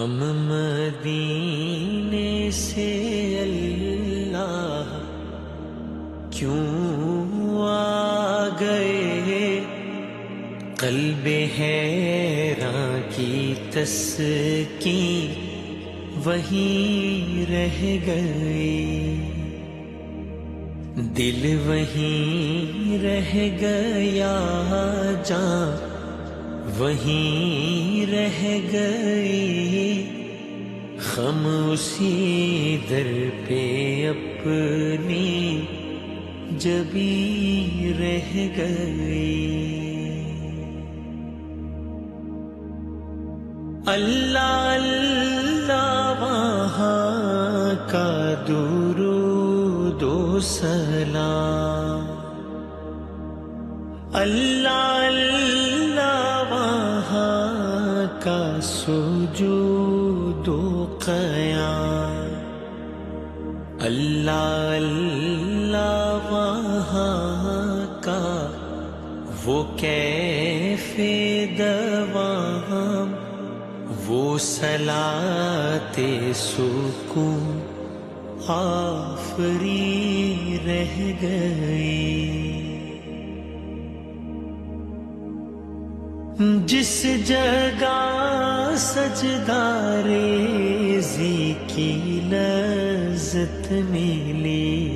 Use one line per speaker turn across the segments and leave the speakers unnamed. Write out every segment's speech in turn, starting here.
ہم مدینے سے اللہ کیوں آ گئے، قلب حیراں کی تسکین وہیں رہ گئی، دل وہیں رہ گیا، جان وہیں رہ گئی، خم اسی در پہ اپنی جبیں رہ گئی۔ اللہ اللہ وہاں کا درود و سلام، اللہ اللہ وہاں کا سجود و قیام، اللہ اللہ وہاں کا وہ کیف دوام، وہ صلاۃ سکون آفری رہ گئی۔ جس جگہ سجدہ ریزی کی لذت ملی،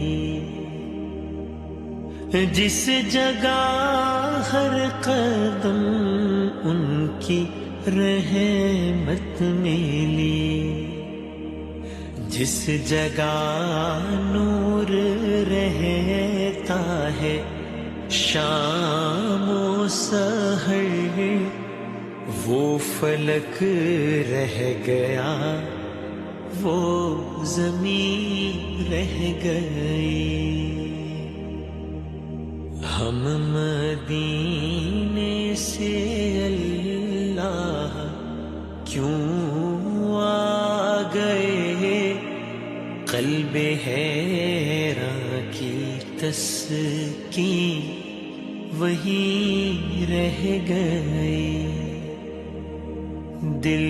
جس جگہ ہر قدم ان کی رحمت ملی، جس جگہ نور رہتا ہے شام و سحر، وہ فلک رہ گیا، وہ زمین رہ گئی۔ ہم مدینے سے اللہ کیوں آ گئے، قلب حیراں کی تسکین وہیں رہ گئی، دل